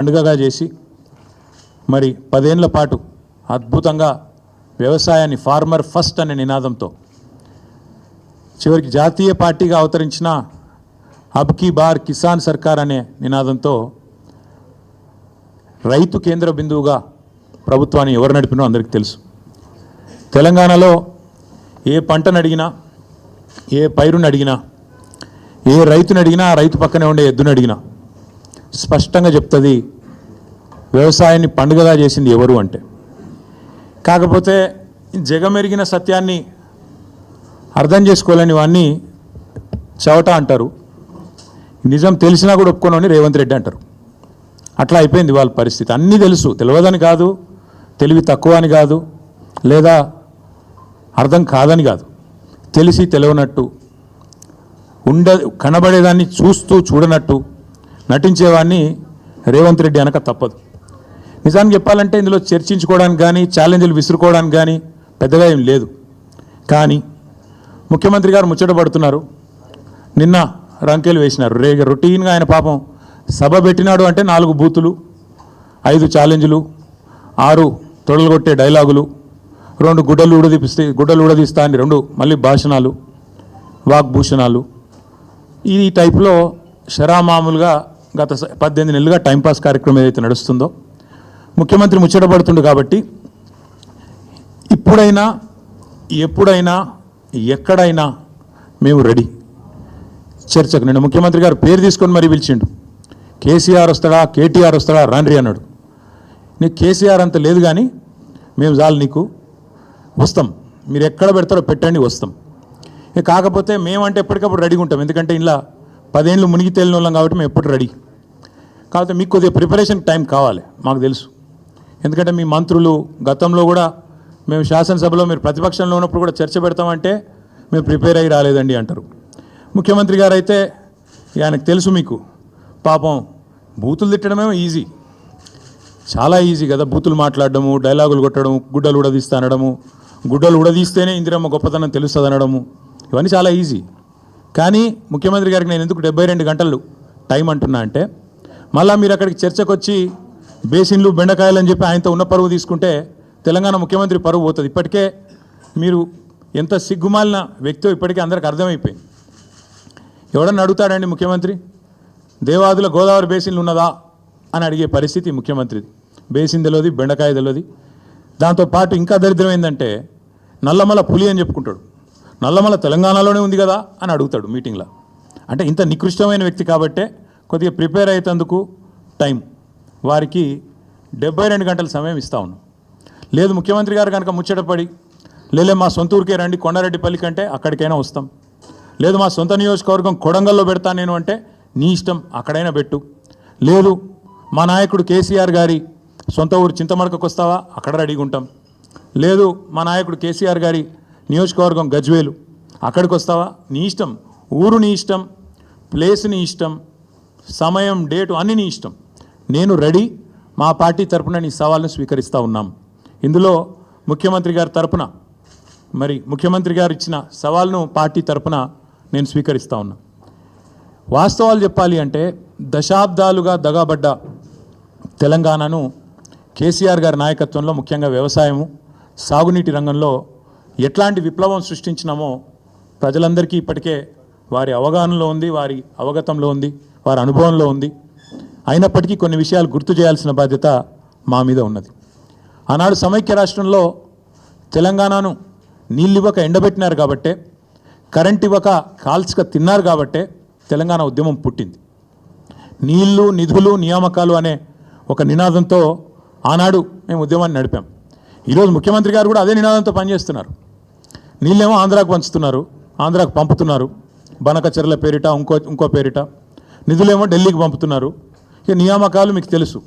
పండుగగా చేసి మరి 10 ఏళ్ల పాటు అద్భుతంగా వ్యవసాయాన్ని ఫార్మర్ ఫస్ట్ అనే నినాదంతో చివరికి జాతీయ పార్టీగా అవతరించిన అబ్ కీ బార్ కిసాన్ సర్కార్ అనే నినాదంతో రైతు కేంద్ర బిందువుగా ప్రభుత్వాన్ని ఎవరు నడిపినో అందరికీ తెలుసు. తెలంగాణలో ఏ పంటను అడిగినా, ఏ పైరుని అడిగినా, ఏ రైతుని అడిగినా, ఆ రైతు పక్కనే ఉండే ఎద్దుని అడిగినా స్పష్టంగా చెప్తుంది వ్యవసాయాన్ని పండుగగా చేసింది ఎవరు అంటే. కాకపోతే జగమెరిగిన సత్యాన్ని అర్థం చేసుకోలేని వాడిని చవట అంటారు, నిజం తెలిసినా కూడా ఒప్పుకోనని రేవంత్ రెడ్డి అంటారు. అట్లా అయిపోయింది వాళ్ళ పరిస్థితి. అన్నీ తెలుసు, తెలియదని కాదు, తెలివి తక్కువ అని కాదు, లేదా అర్థం కాదని కాదు, తెలిసి తెలియనట్టు కనబడేదాన్ని చూస్తూ చూడనట్టు నటించేవాడిని రేవంత్ రెడ్డి అనక తప్పదు. నిజానికి చెప్పాలంటే ఇందులో చర్చించుకోవడానికి కానీ ఛాలెంజ్లు విసురుకోవడానికి కానీ పెద్దగా ఏం లేదు. కానీ ముఖ్యమంత్రి గారు ముచ్చట పడుతున్నారు. నిన్న రంకెలు వేసినారు. రొటీన్గా ఆయన పాపం సభ పెట్టినాడు అంటే 4 బూతులు, 5 ఛాలెంజ్లు, 6 తొడలుగొట్టే డైలాగులు, 2 గుడ్డలు ఊడదీస్తా అని 2 మళ్ళీ భాషణాలు, వాగ్భూషణాలు. ఈ టైప్లో షరామామూలుగా గత 18 నెలలుగా టైంపాస్ కార్యక్రమం ఏదైతే నడుస్తుందో ముఖ్యమంత్రి ముచ్చటపడుతుండు. కాబట్టి ఇప్పుడైనా ఎప్పుడైనా ఎక్కడైనా మేము రెడీ చర్చకు. నిన్న ముఖ్యమంత్రి గారు పేరు తీసుకొని మరీ పిలిచిండు. కేసీఆర్ వస్తాడా, కేటీఆర్ వస్తాడా, రండి అన్నాడు. నీకు కేసీఆర్ అంత లేదు కానీ మేము చాలు నీకు, వస్తాం, మీరు ఎక్కడ పెడతారో పెట్టండి, వస్తాం. కాకపోతే మేమంటే ఎప్పటికప్పుడు రెడీగా ఉంటాం. ఎందుకంటే ఇలా 10 ఏళ్ళు మునిగి తేలిన వాళ్ళం కాబట్టి మేము ఎప్పుడు రెడీ. కాకపోతే మీకు కొద్దిగా ప్రిపరేషన్ టైం కావాలి, మాకు తెలుసు. ఎందుకంటే మీ మంత్రులు గతంలో కూడా మేము శాసనసభలో మీరు ప్రతిపక్షంలో ఉన్నప్పుడు కూడా చర్చ పెడతామంటే మేము ప్రిపేర్ అయ్యి రాలేదండి అంటారు. ముఖ్యమంత్రి గారు అయితే ఆయనకు తెలుసు మీకు పాపం బూతులు తిట్టడమేమో ఈజీ, చాలా ఈజీ కదా. బూతులు మాట్లాడడము, డైలాగులు కొట్టడం, గుడ్డలు ఉడదీస్తా అనడము, గుడ్డలు ఉడదీస్తేనే ఇందిరమ్మ గొప్పతనం తెలుస్తుంది అనడము, ఇవన్నీ చాలా ఈజీ. కానీ ముఖ్యమంత్రి గారికి నేను ఎందుకు 72 గంటలు టైం అంటున్నా అంటే, మళ్ళీ మీరు అక్కడికి చర్చకు వచ్చి బేసిన్లు బెండకాయలు అని చెప్పి ఆయనతో ఉన్న పరువు తీసుకుంటే తెలంగాణ ముఖ్యమంత్రి పరువు పోతుంది. ఇప్పటికే మీరు ఎంత సిగ్గుమాలిన వ్యక్తో ఇప్పటికే అందరికి అర్థమైపోయింది. ఎవడన్నా అడుగుతాడండి ముఖ్యమంత్రి దేవాదుల గోదావరి బేసిన్లు ఉన్నదా అని అడిగే పరిస్థితి ముఖ్యమంత్రిది. బేసిన్ తెలియదు, బెండకాయ తెలియదు. దాంతోపాటు ఇంకా దరిద్రం ఏంటంటే నల్లమల పులి అని చెప్పుకుంటాడు. నల్లమల తెలంగాణలోనే ఉంది కదా అని అడుగుతాడు మీటింగ్లో. అంటే ఇంత నికృష్టమైన వ్యక్తి కాబట్టే కొద్దిగా ప్రిపేర్ అయ్యేందుకు టైం వారికి 72 గంటల సమయం ఇస్తా ఉన్నాం. లేదు ముఖ్యమంత్రి గారు కనుక ముచ్చటపడి లేలే మా సొంత ఊరికే రండి కొండారెడ్డిపల్లి కంటే అక్కడికైనా వస్తాం, లేదు మా సొంత నియోజకవర్గం కొడంగల్లో పెడతాను నేను అంటే నీ ఇష్టం, అక్కడైనా పెట్టు. లేదు మా నాయకుడు కేసీఆర్ గారి సొంత ఊరు చింతమడకకు వస్తావా, అక్కడ రెడీగా ఉంటాం. లేదు మా నాయకుడు కేసీఆర్ గారి నియోజకవర్గం గజ్వేలు, అక్కడికి వస్తావా, నీ ఇష్టం. ఊరు నీ ఇష్టం, ప్లేస్ నీ ఇష్టం, సమయం డేటు అన్నీ నీ ఇష్టం. నేను రెడీ. మా పార్టీ తరపున నీ సవాల్ను స్వీకరిస్తూ ఉన్నాం. ఇందులో ముఖ్యమంత్రి గారి తరపున మరి ముఖ్యమంత్రి గారు ఇచ్చిన సవాల్ను పార్టీ తరపున నేను స్వీకరిస్తూ ఉన్నా. వాస్తవాలు చెప్పాలి అంటే దశాబ్దాలుగా దగాబడ్డ తెలంగాణను కేసీఆర్ గారి నాయకత్వంలో ముఖ్యంగా వ్యవసాయము, సాగునీటి రంగంలో ఎట్లాంటి విప్లవం సృష్టించినామో ప్రజలందరికీ ఇప్పటికే వారి అవగాహనలో ఉంది, వారి అవగతంలో ఉంది, వారి అనుభవంలో ఉంది. అయినప్పటికీ కొన్ని విషయాలు గుర్తు చేయాల్సిన బాధ్యత మా మీద ఉన్నది. ఆనాడు సమైక్య రాష్ట్రంలో తెలంగాణను నీళ్ళు ఇవ్వక ఎండబెట్టినారు కాబట్టే, కరెంట్ ఇవ్వక కాల్చక తిన్నారు కాబట్టే తెలంగాణ ఉద్యమం పుట్టింది. నీళ్లు, నిధులు, నియామకాలు అనే ఒక నినాదంతో ఆనాడు మేము ఉద్యమాన్ని నడిపాం. ఈరోజు ముఖ్యమంత్రి గారు కూడా అదే నినాదంతో పనిచేస్తున్నారు. నీళ్ళేమో ఆంధ్రాకు పంచుతున్నారు, ఆంధ్రాకు పంపుతున్నారు, బనకచెర్ల పేరిట ఇంకో పేరిట. నిధులేమో ఢిల్లీకి పంపుతున్నారు. ఇక నియామకాలు మీకు తెలుసు,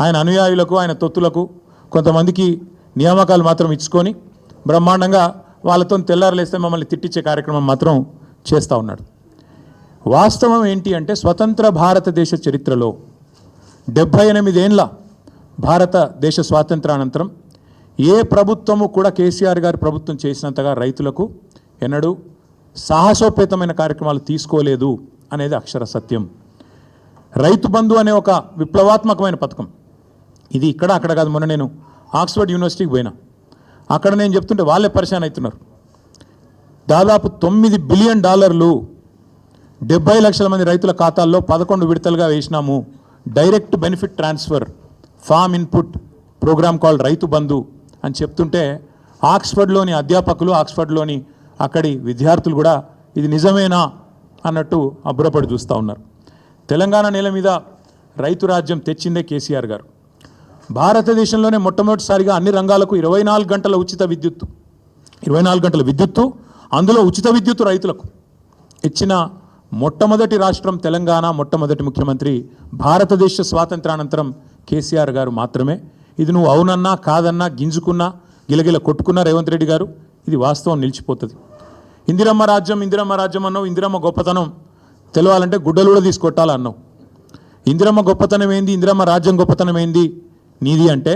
ఆయన అనుయాయులకు, ఆయన తొత్తులకు కొంతమందికి నియామకాలు మాత్రం ఇచ్చుకొని బ్రహ్మాండంగా వాళ్ళతో తెల్లారలేస్తే మమ్మల్ని తిట్టించే కార్యక్రమం మాత్రం చేస్తూ ఉన్నాడు. వాస్తవం ఏంటి అంటే స్వతంత్ర భారతదేశ చరిత్రలో 78 ఏళ్ళ భారతదేశ స్వాతంత్రానంతరం ఏ ప్రభుత్వము కూడా కేసీఆర్ గారి ప్రభుత్వం చేసినంతగా రైతులకు ఎన్నడూ సాహసోపేతమైన కార్యక్రమాలు తీసుకోలేదు అనేది అక్షర సత్యం. రైతు బంధు అనే ఒక విప్లవాత్మకమైన పథకం. ఇది ఇక్కడ అక్కడ కాదు. మొన్న నేను ఆక్స్ఫర్డ్ యూనివర్సిటీకి పోయినా, అక్కడ నేను చెప్తుంటే వాళ్ళే పరిశాన్ అవుతున్నారు. దాదాపు $9 బిలియన్ 70 లక్షల మంది రైతుల ఖాతాల్లో 11 విడతలుగా వేసినాము. Direct benefit transfer farm input program called Rythu Bandhu అని చెప్తుంటే ఆక్స్ఫర్డ్లోని అధ్యాపకులు, ఆక్స్ఫర్డ్లోని అక్కడి విద్యార్థులు కూడా ఇది నిజమేనా అన్నట్టు అబ్బురపడి చూస్తూ ఉన్నారు. తెలంగాణ నేల మీద రైతు రాజ్యం తెచ్చిందే కేసీఆర్ గారు. భారతదేశంలోనే మొట్టమొదటిసారిగా అన్ని రంగాలకు 24 గంటల ఉచిత విద్యుత్తు, 24 గంటల విద్యుత్తు, అందులో ఉచిత విద్యుత్తు రైతులకు ఇచ్చిన మొట్టమొదటి రాష్ట్రం తెలంగాణ, మొట్టమొదటి ముఖ్యమంత్రి భారతదేశ స్వాతంత్రానంతరం కేసీఆర్ గారు మాత్రమే. ఇది నువ్వు అవునన్నా కాదన్నా గింజుకున్నా గిలగిల కొట్టుకున్నా రేవంత్ రెడ్డి గారు, ఇది వాస్తవం నిలిచిపోతుంది. ఇందిరమ్మ రాజ్యం అన్నావు. ఇందిరమ్మ గొప్పతనం తెలవాలంటే గుడ్డలు కూడా తీసుకొట్టాలన్నావు. ఇందిరమ్మ గొప్పతనం ఏంది, ఇందిరమ్మ రాజ్యం గొప్పతనం ఏంది నీది అంటే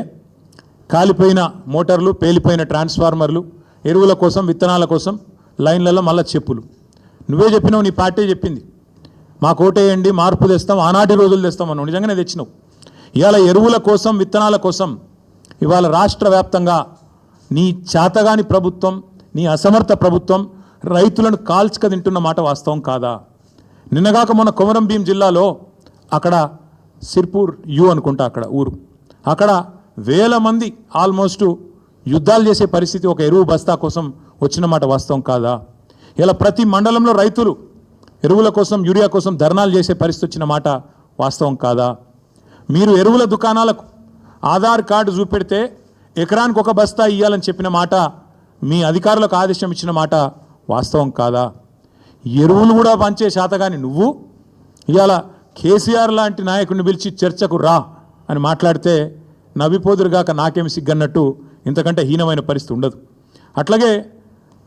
కాలిపోయిన మోటార్లు, పేలిపోయిన ట్రాన్స్ఫార్మర్లు, ఎరువుల కోసం, విత్తనాల కోసం లైన్లలో మళ్ళా చెప్పులు. నువ్వే చెప్పినావు, నీ పార్టీ చెప్పింది, మాకు ఓటేయండి, మార్పు తెస్తాం, ఆనాటి రోజులు తెస్తాం అన్నావు. నిజంగానే తెచ్చినావు. ఇవాళ ఎరువుల కోసం, విత్తనాల కోసం ఇవాళ రాష్ట్ర వ్యాప్తంగా నీ చేతగాని ప్రభుత్వం, నీ అసమర్థ ప్రభుత్వం రైతులను కాల్చుక తింటున్న మాట వాస్తవం కాదా? నిన్నగాక మొన్న కొమరం భీం జిల్లాలో అక్కడ సిర్పూర్ అనుకుంటా అక్కడ ఊరు, అక్కడ వేల మంది ఆల్మోస్ట్ యుద్ధాలు చేసే పరిస్థితి ఒక ఎరువు బస్తా కోసం వచ్చిన మాట వాస్తవం కాదా? ఇలా ప్రతి మండలంలో రైతులు ఎరువుల కోసం, యూరియా కోసం ధర్నాలు చేసే పరిస్థితి వచ్చిన మాట వాస్తవం కాదా? మీరు ఎరువుల దుకాణాలకు ఆధార్ కార్డు చూపెడితే ఎకరానికి ఒక బస్తా ఇవ్వాలని చెప్పిన మాట, మీ అధికారులకు ఆదేశం ఇచ్చిన మాట వాస్తవం కాదా? ఎరువులు కూడా పంచే శాతగాని నువ్వు ఇవాళ కేసీఆర్ లాంటి నాయకుడిని పిలిచి చర్చకు రా అని మాట్లాడితే నవ్విపోదురుగాక నాకేమి సిగ్గన్నట్టు ఇంతకంటే హీనమైన పరిస్థితి ఉండదు. అట్లాగే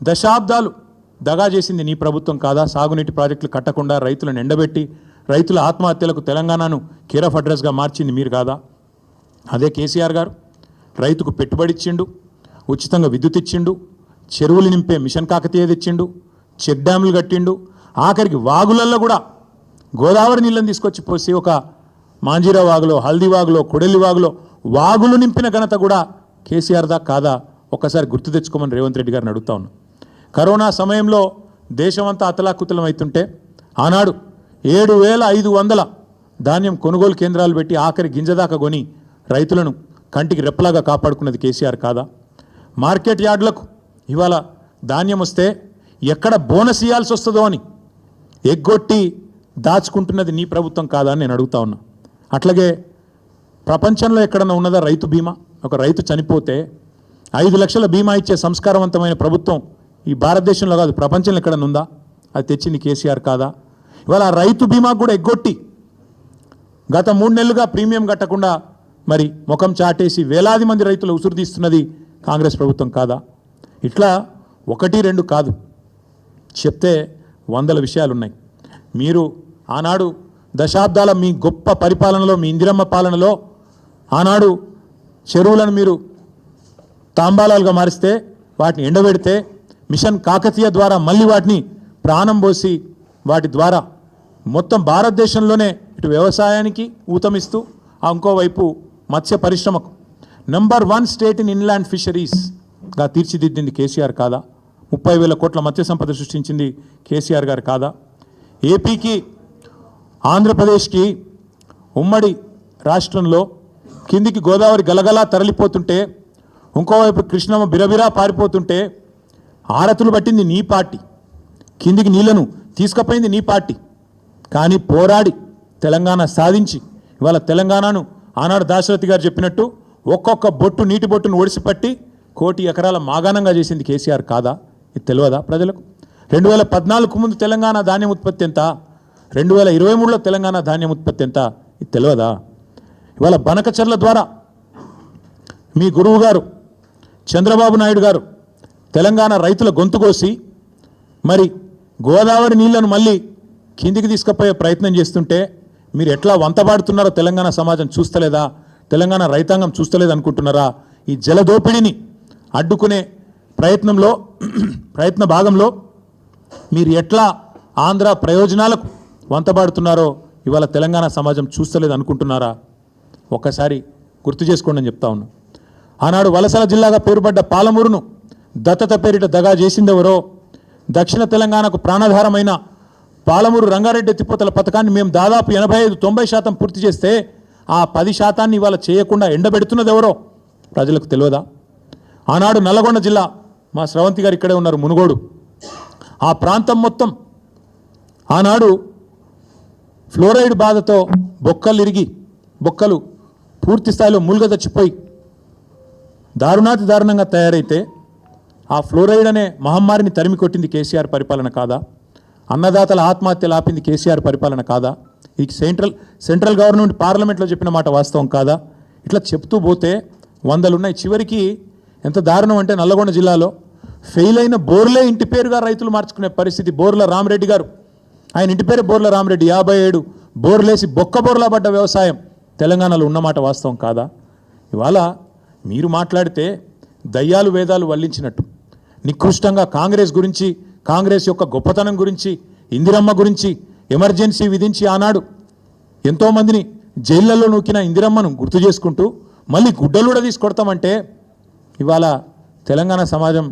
దశాబ్దాలు దగా చేసింది నీ ప్రభుత్వం కాదా? సాగునీటి ప్రాజెక్టులు కట్టకుండా రైతులను ఎండబెట్టి రైతుల ఆత్మహత్యలకు తెలంగాణను కేర్ ఆఫ్ అడ్రస్గా మార్చింది మీరు కాదా? అదే కేసీఆర్ గారు రైతుకు పెట్టుబడి ఇచ్చిండు, ఉచితంగా విద్యుత్ ఇచ్చిండు, చెరువులు నింపే మిషన్ కాకతీయ తెచ్చిండు, చెక్ డ్యాములు కట్టిండు, ఆఖరికి వాగులల్లో కూడా గోదావరి నీళ్ళని తీసుకొచ్చి పోసి ఒక మాంజీరా వాగులో, హల్దీ వాగులో, కొడెల్లి వాగులో వాగులు నింపిన ఘనత కూడా కేసీఆర్ దా కాదా? ఒక్కసారి గుర్తు తెచ్చుకోమని రేవంత్ రెడ్డి గారిని అడుగుతా ఉన్నాం. కరోనా సమయంలో దేశమంతా అతలాకుతలం అవుతుంటే ఆనాడు 7,500 ధాన్యం కొనుగోలు కేంద్రాలు పెట్టి ఆఖరి గింజదాకా కొని రైతులను కంటికి రెప్పలాగా కాపాడుకున్నది కేసీఆర్ కాదా? మార్కెట్ యార్డులకు ఇవాళ ధాన్యం వస్తే ఎక్కడ బోనస్ ఇవ్వాల్సి వస్తుందో అని ఎగ్గొట్టి దాచుకుంటున్నది నీ ప్రభుత్వం కాదా అని నేను అడుగుతా ఉన్నా. అట్లాగే ప్రపంచంలో ఎక్కడన్నా ఉన్నదా రైతు బీమా? ఒక రైతు చనిపోతే 5 లక్షల బీమా ఇచ్చే సంస్కారవంతమైన ప్రభుత్వం ఈ భారతదేశంలో కాదు, ప్రపంచంలో ఎక్కడన్నా ఉందా? అది తెచ్చింది కేసీఆర్ కాదా? ఇవాళ రైతు బీమా కూడా ఎగ్గొట్టి గత 3 నెలలుగా ప్రీమియం కట్టకుండా మరి ముఖం చాటేసి వేలాది మంది రైతులు ఉసురు తీస్తున్నది కాంగ్రెస్ ప్రభుత్వం కాదా? ఇట్లా 1, 2 కాదు, చెప్తే 100 విషయాలు ఉన్నాయి. మీరు ఆనాడు దశాబ్దాల మీ గొప్ప పరిపాలనలో, మీ ఇందిరమ్మ పాలనలో ఆనాడు చెరువులను మీరు తాంబాలాలుగా మారిస్తే, వాటిని ఎండబెడితే, మిషన్ కాకతీయ ద్వారా మళ్ళీ వాటిని ప్రాణం పోసి వాటి ద్వారా మొత్తం భారతదేశంలోనే ఇటు వ్యవసాయానికి ఊతమిస్తూ ఇంకోవైపు మత్స్య పరిశ్రమకు నంబర్ 1 స్టేట్ ఇన్ ఇన్లాండ్ ఫిషరీస్గా తీర్చిదిద్దింది కేసీఆర్ కాదా? 30,000 కోట్ల మత్స్య సంపద సృష్టించింది కేసీఆర్ గారు కాదా? ఏపీకి, ఆంధ్రప్రదేశ్కి ఉమ్మడి రాష్ట్రంలో కిందికి గోదావరి గలగలా తరలిపోతుంటే, ఇంకోవైపు కృష్ణమ్మ బిరబిరా పారిపోతుంటే ఆరతులు పట్టింది నీ పార్టీ, కిందికి నీళ్లను తీసుకుపోయింది నీ పార్టీ. కానీ పోరాడి తెలంగాణ సాధించి ఇవాళ తెలంగాణను ఆనాడు దాశరథి గారు చెప్పినట్టు ఒక్కొక్క బొట్టు, నీటి బొట్టును ఒడిసిపట్టి 1 కోటి ఎకరాల మాగాణంగా చేసింది కేసీఆర్ కాదా? ఇది తెలియదా ప్రజలకు? 2014 ముందు తెలంగాణ ధాన్యం ఉత్పత్తి ఎంత? 2023లో తెలంగాణ ధాన్యం ఉత్పత్తి ఎంత? ఇది తెలియదా? ఇవాళ బనకచర్ల ద్వారా మీ గురువు గారు చంద్రబాబు నాయుడు గారు తెలంగాణ రైతుల గొంతు కోసి మరి గోదావరి నీళ్లను మళ్ళీ కిందికి తీసుకుపోయే ప్రయత్నం చేస్తుంటే మీరు ఎట్లా వంతబాడుతున్నారో తెలంగాణ సమాజం చూస్తలేదా? తెలంగాణ రైతాంగం చూస్తలేదు అనుకుంటున్నారా? ఈ జలదోపిడిని అడ్డుకునే ప్రయత్న భాగంలో మీరు ఎట్లా ఆంధ్ర ప్రయోజనాలకు వంతబాడుతున్నారో ఇవాళ తెలంగాణ సమాజం చూస్తలేదు అనుకుంటున్నారా? ఒక్కసారి గుర్తు చేసుకోండి అని చెప్తా ఉన్నా. ఆనాడు వలసల జిల్లాగా పేరుపడ్డ పాలమూరును దత్తత పేరిట దగా చేసిందెవరో, దక్షిణ తెలంగాణకు ప్రాణాధారమైన పాలమూరు రంగారెడ్డి ఎత్తిపోతల పథకాన్ని మేము దాదాపు 85-90% పూర్తి చేస్తే ఆ 10% ఇవాళ చేయకుండా ఎండబెడుతున్నది ఎవరో ప్రజలకు తెలియదా? ఆనాడు నల్లగొండ జిల్లా, మా స్రవంతి గారు ఇక్కడే ఉన్నారు, మునుగోడు, ఆ ప్రాంతం మొత్తం ఆనాడు ఫ్లోరైడ్ బాధతో బొక్కలు పూర్తి స్థాయిలో మూలుగ చచ్చిపోయి దారుణాతి దారుణంగా తయారైతే ఆ ఫ్లోరైడ్ అనే మహమ్మారిని తరిమి కొట్టింది కేసీఆర్ పరిపాలన కాదా? అన్నదాతల ఆత్మహత్యలు ఆపింది కేసీఆర్ పరిపాలన కాదా? ఈ సెంట్రల్ గవర్నమెంట్ పార్లమెంట్లో చెప్పిన మాట వాస్తవం కాదా? ఇట్లా చెప్తూ పోతే వందలున్నాయి. చివరికి ఎంత దారుణం అంటే నల్లగొండ జిల్లాలో ఫెయిల్ అయిన బోర్లే ఇంటి పేరుగా రైతులు మార్చుకునే పరిస్థితి. బోర్ల రామరెడ్డి గారు, ఆయన ఇంటి పేరు బోర్ల రామరెడ్డి, 57 బోర్లేసి బోర్లా పడ్డ వ్యవసాయం తెలంగాణలో ఉన్నమాట వాస్తవం కాదా? ఇవాళ మీరు మాట్లాడితే దయ్యాలు వేదాలు వల్లించినట్టు నికృష్టంగా కాంగ్రెస్ గురించి, కాంగ్రెస్ యొక్క గొప్పతనం గురించి, ఇందిరమ్మ గురించి ఎమర్జెన్సీ విధించి ఆనాడు ఎంతోమందిని జైళ్లలో నూకిన ఇందిరమ్మను గుర్తు చేసుకుంటూ మళ్ళీ గుడ్డలు కూడా తీసుకొడతామంటే ఇవాళ తెలంగాణ సమాజం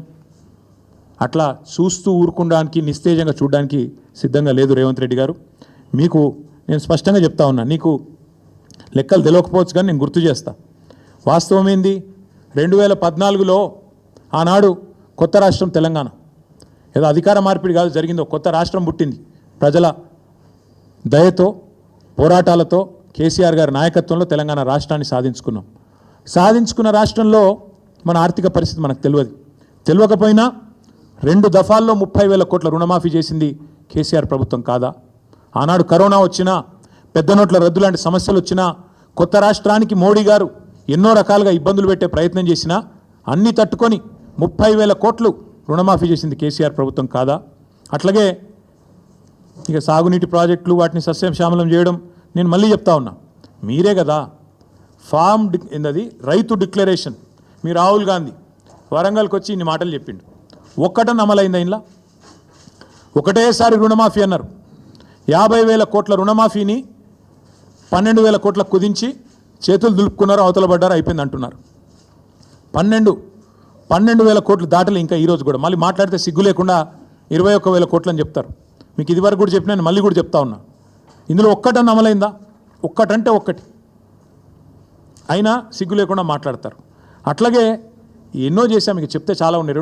అట్లా చూస్తూ ఊరుకోవడానికి, నిస్తేజంగా చూడడానికి సిద్ధంగా లేదు. రేవంత్ రెడ్డి గారు, మీకు నేను స్పష్టంగా చెప్తా ఉన్నా, నీకు లెక్కలు తెలియకపోవచ్చు కానీ నేను గుర్తు చేస్తా. వాస్తవం ఏంది? 2014లో ఆనాడు కొత్త రాష్ట్రం తెలంగాణ, ఏదో అధికార మార్పిడి కాదు జరిగిందో, కొత్త రాష్ట్రం పుట్టింది. ప్రజల దయతో, పోరాటాలతో, కేసీఆర్ గారి నాయకత్వంలో తెలంగాణ రాష్ట్రాన్ని సాధించుకున్న రాష్ట్రంలో మన ఆర్థిక పరిస్థితి మనకు తెలియకపోయినా 2 దఫాల్లో 30,000 కోట్ల రుణమాఫీ చేసింది కేసీఆర్ ప్రభుత్వం కాదా? ఆనాడు కరోనా వచ్చినా, పెద్ద నోట్ల రద్దు లాంటి సమస్యలు వచ్చినా, కొత్త రాష్ట్రానికి మోడీ గారు ఎన్నో రకాలుగా ఇబ్బందులు పెట్టే ప్రయత్నం చేసినా అన్నీ తట్టుకొని 30,000 కోట్లు రుణమాఫీ చేసింది కేసీఆర్ ప్రభుత్వం కాదా? అట్లాగే ఇక సాగునీటి ప్రాజెక్టులు, వాటిని సస్యశ్యామలం చేయడం, నేను మళ్ళీ చెప్తా ఉన్నా, మీరే కదా ఏందది రైతు డిక్లరేషన్, మీ రాహుల్ గాంధీ వరంగల్కి వచ్చి ఇన్ని మాటలు చెప్పిండు. ఒక్కటని అమలైందా? ఇంట్లో ఒకటేసారి రుణమాఫీ అన్నారు. 50,000 కోట్ల రుణమాఫీని 12,000 కోట్లకు కుదించి చేతులు దులుపుకున్నారు, అవతల పడ్డారు, అయిపోయింది అంటున్నారు. 12,000 కోట్లు దాటలు ఇంకా ఈరోజు కూడా. మళ్ళీ మాట్లాడితే సిగ్గు లేకుండా 21,000 కోట్లు అని చెప్తారు. మీకు ఇదివరకు కూడా చెప్పినా, మళ్ళీ కూడా చెప్తా ఉన్నా, ఇందులో ఒక్కటని అమలైందా? ఒక్కటంటే ఒక్కటి అయినా సిగ్గు లేకుండా మాట్లాడతారు. అట్లాగే ఎన్నో చేశాం, మీకు చెప్తే చాలా ఉన్నాయి.